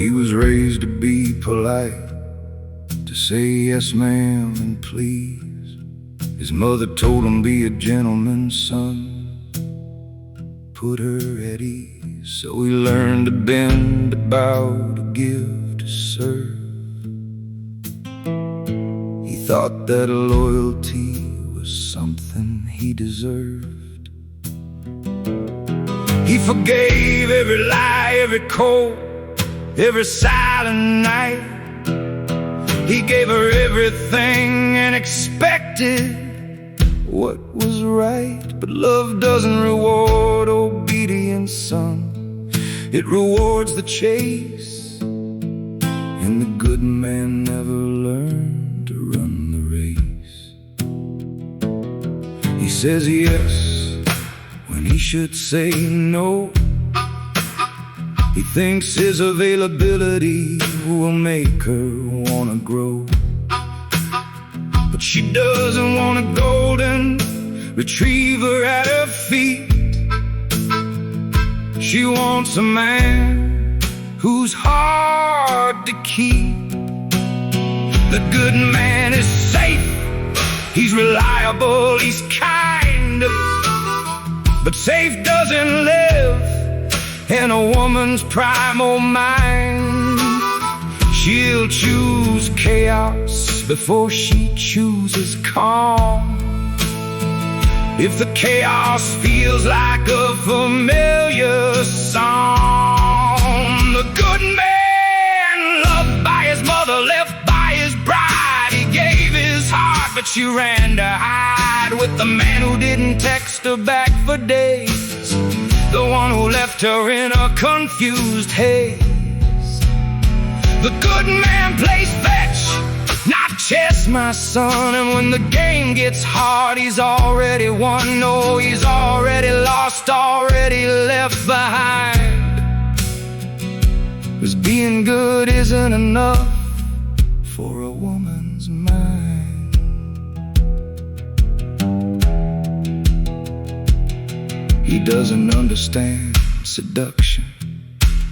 He was raised to be polite, to say yes ma'am and please. His mother told him be a gentleman's son, put her at ease. So he learned to bend, to bow, to give, to serve. He thought that loyalty was something he deserved. He forgave every lie, every cold, every silent night. He gave her everything and expected what was right. But love doesn't reward obedience, son. It rewards the chase, and the good man never learned to run the race. He says yes when he should say no. He thinks his availability will make her wanna grow. But she doesn't want a golden retriever at her feet. She wants a man who's hard to keep. The good man is safe, he's reliable, he's kind. But safe doesn't live in a woman's primal mind. She'll choose chaos before she chooses calm. If the chaos feels like a familiar song. The good man, loved by his mother, left by his bride. He gave his heart, but she ran to hide with the man who didn't text her back for days, the one who left her in a confused haze. The good man plays fetch, not chess, my son. And when the game gets hard, he's already won. No, he's already lost, already left behind. 'Cause being good isn't enough for a woman's mind. He doesn't understand seduction,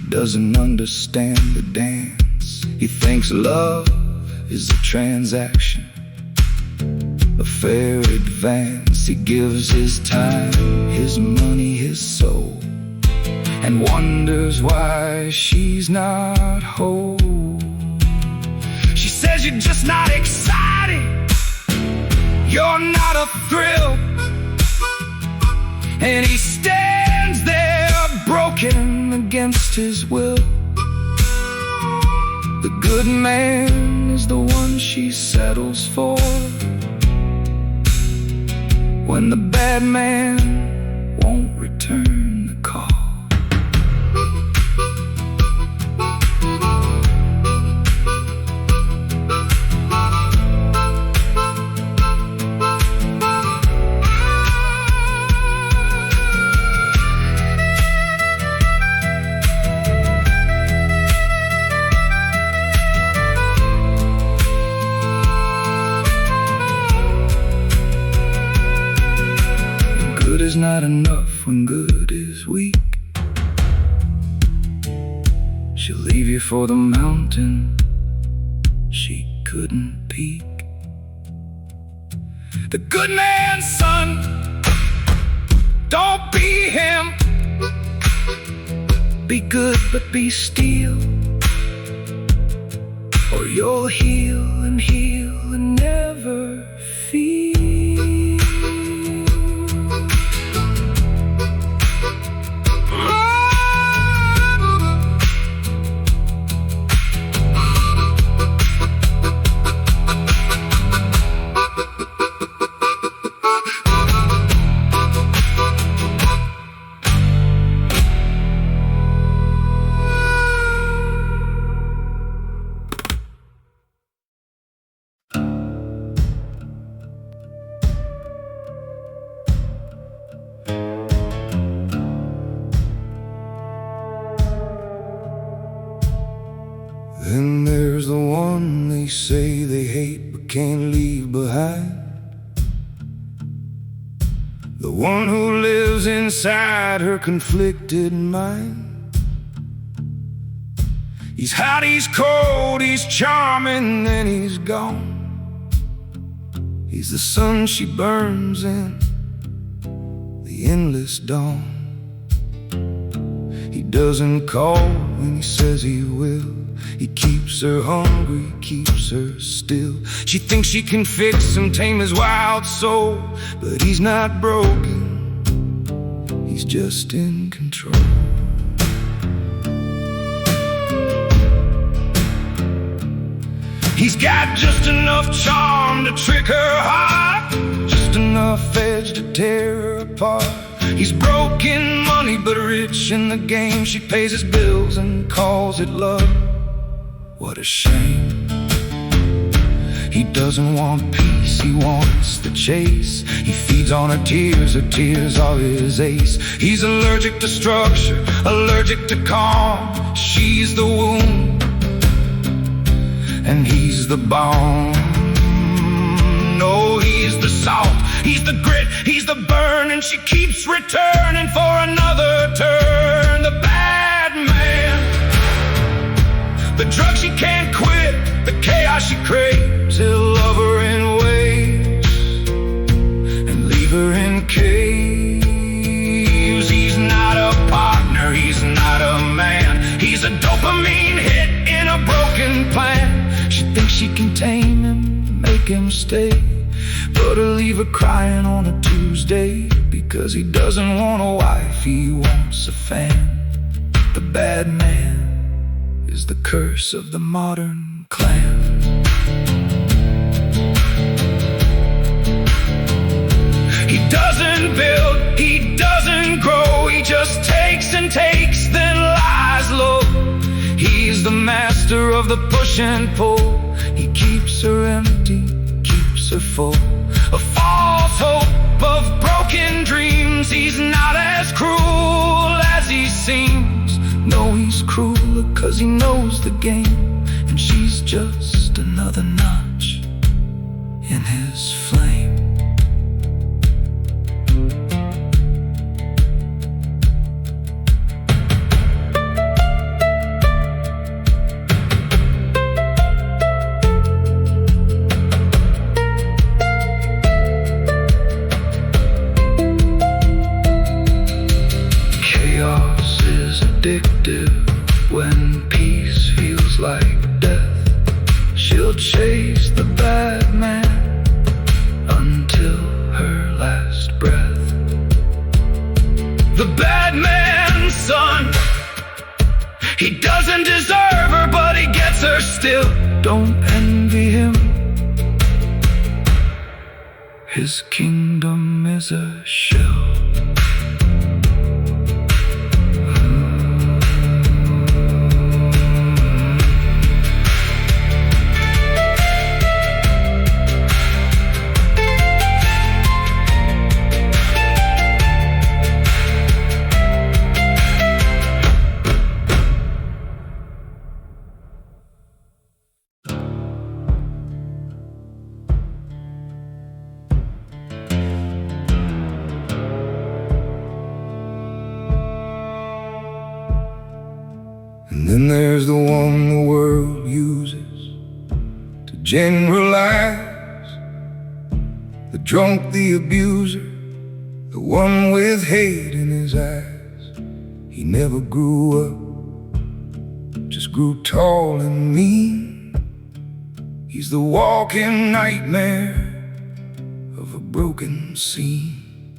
doesn't understand the dance. He thinks love is a transaction, a fair advance. He gives his time, his money, his soul, and wonders why she's not whole. She says you're just not excited, you're not a thrill. And he stands there broken against his will. The good man is the one she settles for, when the bad man won't return the call. Good is not enough when good is weak. She'll leave you for the mountain she couldn't peak. The good man's son, don't be him. Be good but be steel, or you'll heal and heal and never feel. Then there's the one they say they hate but can't leave behind. The one who lives inside her conflicted mind. He's hot, he's cold, he's charming, then he's gone. He's the sun she burns in the endless dawn. He doesn't call when he says he will. He keeps her hungry, keeps her still. She thinks she can fix and tame his wild soul, but he's not broken, he's just in control. He's got just enough charm to trick her heart, just enough edge to tear her apart. He's broken money but rich in the game. She pays his bills and calls it love. What a shame. He doesn't want peace, he wants the chase. He feeds on her tears are his ace. He's allergic to structure, allergic to calm. She's the wound and he's the bone. No, he's the salt, he's the grit, he's the burn, and she keeps returning for another turn. The bad man, the drug she can't quit, the chaos she craves. He'll love her in waves and leave her in caves. He's not a partner, he's not a man. He's a dopamine hit in a broken plan. She thinks she can tame him, make him stay, but he'll leave her crying on a Tuesday, because he doesn't want a wife, he wants a fan. The bad man is the curse of the modern clan. He doesn't build, he doesn't grow, he just takes and takes, then lies low. He's the master of the push and pull. He keeps her empty, keeps her full. A false hope of broken dreams. He's not as cruel as he seems. No, he's crueler 'cause he knows the game, and she's just another notch in his flame. Addictive when peace feels like death. She'll chase the bad man until her last breath. The bad man's son, he doesn't deserve her, but he gets her still. Don't envy him, his kingdom is a shell. And then there's the one the world uses to generalize. The drunk, the abuser, the one with hate in his eyes. He never grew up, just grew tall and mean. He's the walking nightmare of a broken scene.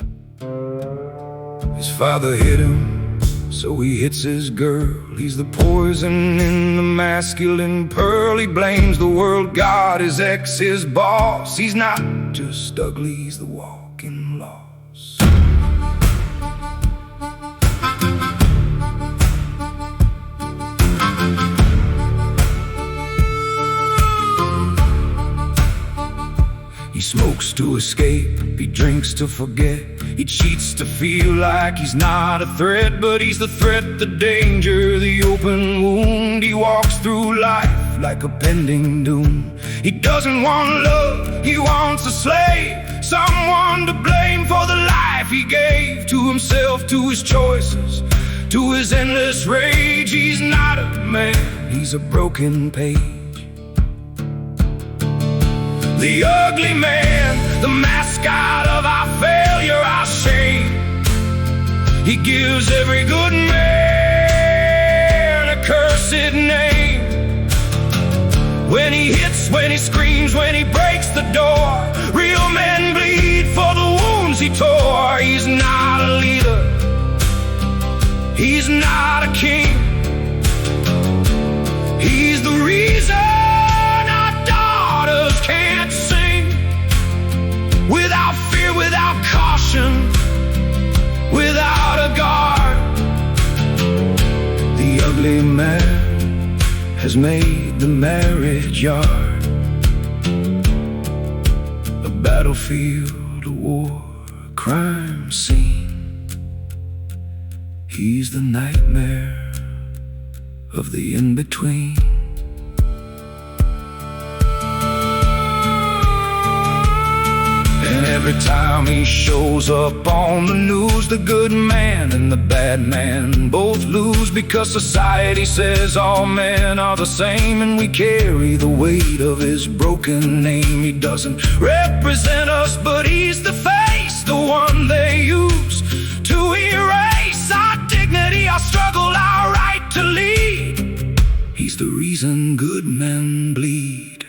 His father hit him, so he hits his girl. He's the poison in the masculine pearl. He blames the world, God, his ex, his boss. He's not just ugly, he's the walking loss. He smokes to escape, he drinks to forget. He cheats to feel like he's not a threat, but he's the threat, the danger, the open wound. He walks through life like a pending doom. He doesn't want love, he wants a slave, someone to blame for the life he gave to himself, to his choices, to his endless rage. He's not a man, he's a broken page. The ugly man, the mascot of our failure, our shame. He gives every good man a cursed name. When he hits, when he screams, when he breaks the door, real men bleed for the wounds he tore. He's not a leader, he's not a king. He's the reason our daughters can't sing. Without fear, without caution, without a guard. The ugly man has made the marriage yard a battlefield, a war, a crime scene. He's the nightmare of the in-between. And every time he shows up on the news, the good man and the bad man both lose, because society says all men are the same, and we carry the weight of his broken name. He doesn't represent us, but he's the face, the one they use to erase our dignity, our struggle, our right to lead. He's the reason good men bleed.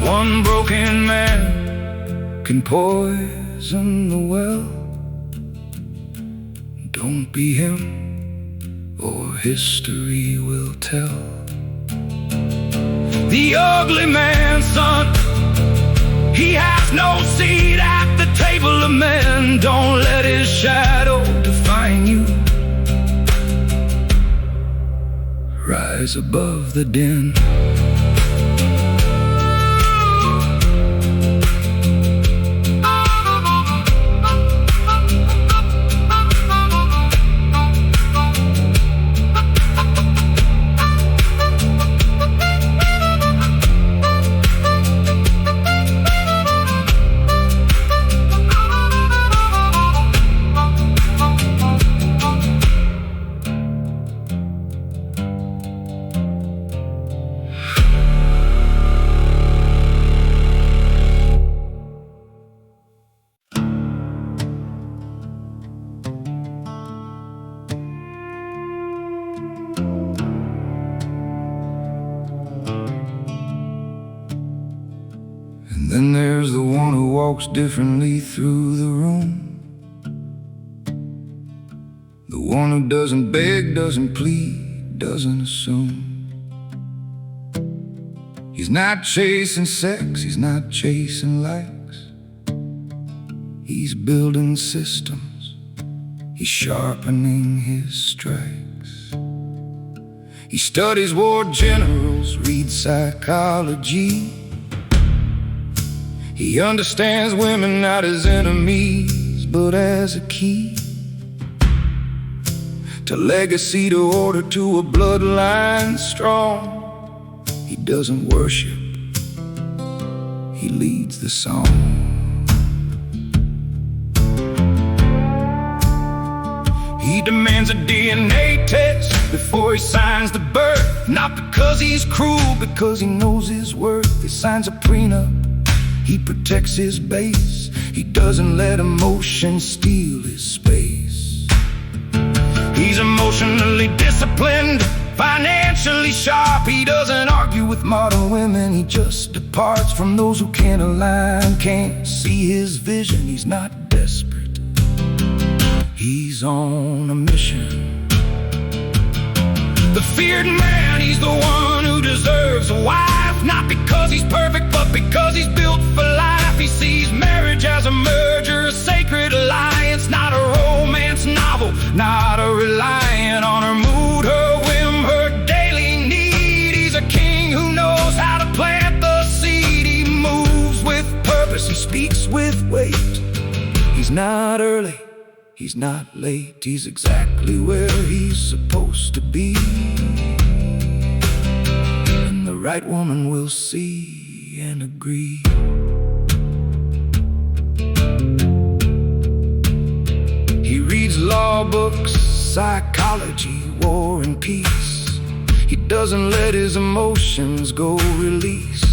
One broken man can poison the well. Don't be him, or history will tell. The ugly man, son, he has no seat at the table of men. Don't let his shadow define you. Rise above the din. And then there's the one who walks differently through the room. The one who doesn't beg, doesn't plead, doesn't assume. He's not chasing sex, he's not chasing likes. He's building systems, he's sharpening his strikes. He studies war generals, reads psychology. He understands women not as enemies, but as a key to legacy, to order, to a bloodline strong. He doesn't worship, he leads the song. He demands a DNA test before he signs the birth. Not because he's cruel, because he knows his worth. He signs a prenup, he protects his base. He doesn't let emotion steal his space. He's emotionally disciplined, financially sharp. He doesn't argue with modern women, he just departs from those who can't align, can't see his vision. He's not desperate, he's on a mission. The feared man, he's the one who deserves a wife, not because he's perfect, but because he's built for life. He sees marriage as a merger, a sacred alliance, not a romance novel, not a relying on her mood, her whim, her daily need. He's a king who knows how to plant the seed. He moves with purpose, he speaks speaks with weight. He's not early, he's not late, he's exactly where he's supposed to be. And the right woman will see and agree. He reads law books, psychology, war and peace. He doesn't let his emotions go release.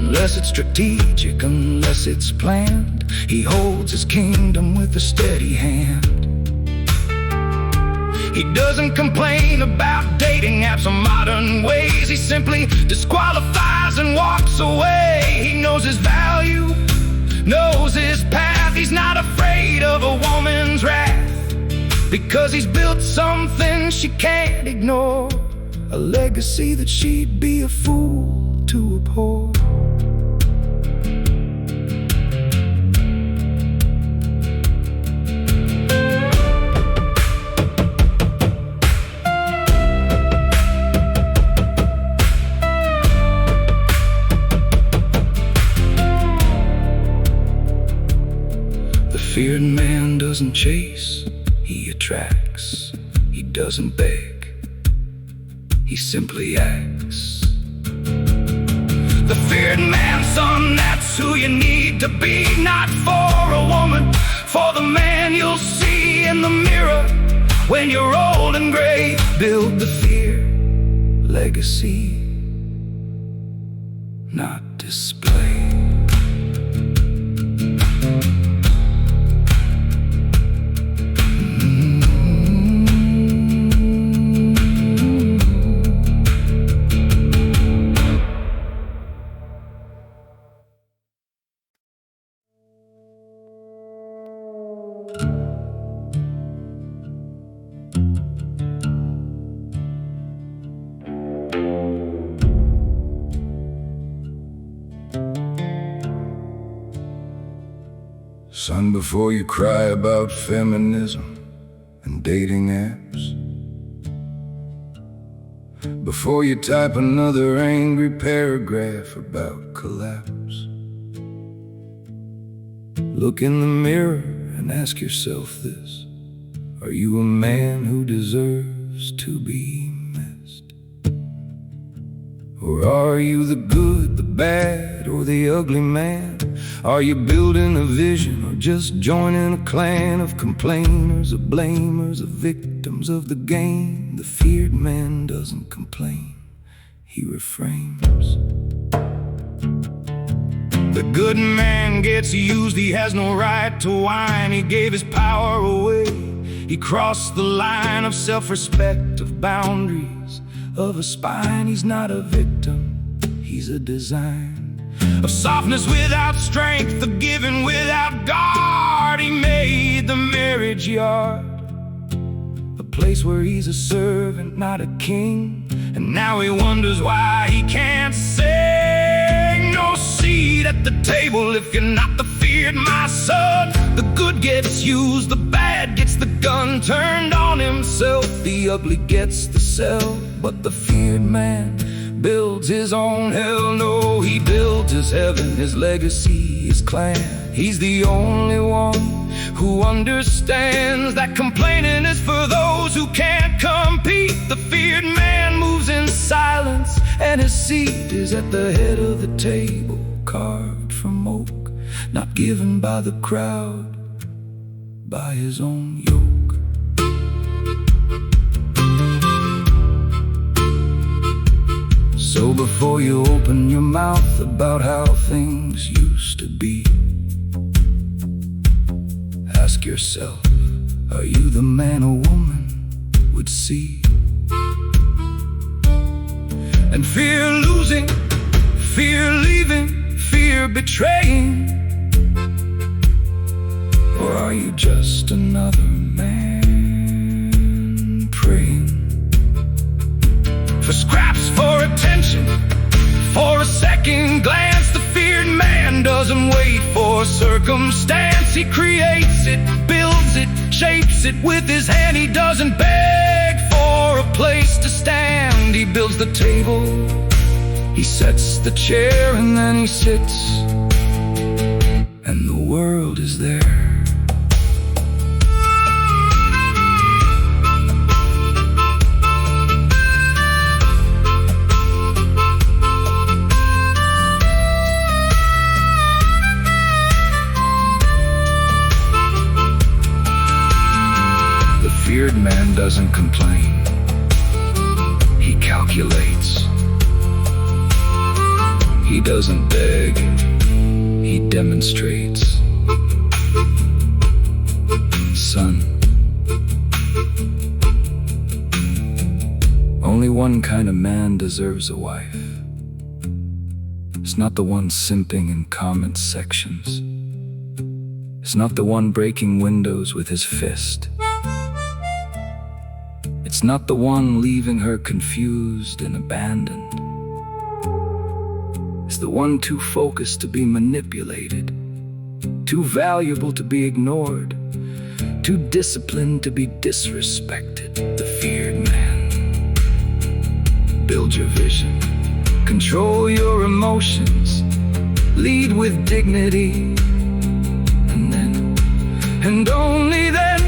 Unless it's strategic, unless it's planned, he holds his kingdom with a steady hand. He doesn't complain about dating apps or modern ways. He simply disqualifies and walks away. He knows his value, knows his path. He's not afraid of a woman's wrath, because he's built something she can't ignore, a legacy that she'd be a fool to abhor. The feared man doesn't chase, he attracts. He doesn't beg, he simply acts. The feared man, son, that's who you need to be. Not for a woman, for the man you'll see in the mirror when you're old and gray. Build the fear legacy, not display. Son, before you cry about feminism and dating apps, before you type another angry paragraph about collapse, look in the mirror and ask yourself this: are you a man who deserves to be missed? Or are you the good, the bad, or the ugly man? Are you building a vision, or just joining a clan of complainers, of blamers, of victims of the game? The feared man doesn't complain, he refrains. The good man gets used, he has no right to whine. He gave his power away, he crossed the line of self-respect, of boundaries, of a spine. He's not a victim, he's a design. Of softness without strength, of giving without guard. He made the marriage yard a place where he's a servant, not a king. And now he wonders why he can't sing. No seat at the table if you're not the feared, my son. The good gets used, the bad gets the gun turned on himself. The ugly gets the cell, but the feared man builds his own hell. No, he builds his heaven, his legacy, his clan. He's the only one who understands that complaining is for those who can't compete. The feared man moves in silence, and his seat is at the head of the table, carved from oak, not given by the crowd, by his own yoke. So before you open your mouth about how things used to be, ask yourself, are you the man a woman would see? And fear losing, fear leaving, fear betraying? Or are you just another man praying for scraps, for attention, for a second glance? The feared man doesn't wait for circumstance. He creates it, builds it, shapes it with his hand. He doesn't beg for a place to stand. He builds the table, he sets the chair, and then he sits and the world is there. The feared man doesn't complain, he calculates. He doesn't beg, he demonstrates. Son, only one kind of man deserves a wife. It's not the one simping in comment sections. It's not the one breaking windows with his fist. It's not the one leaving her confused and abandoned. It's the one too focused to be manipulated, too valuable to be ignored, too disciplined to be disrespected. The feared man. Build your vision, control your emotions, lead with dignity, and then, and only then,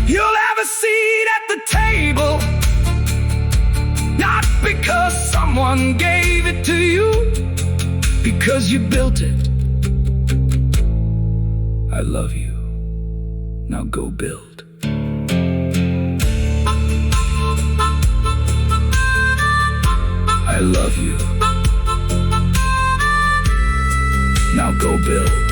you'll have a seat at the table. Not because someone gave it to you, because you built it. I love you. Now go build. I love you. Now go build.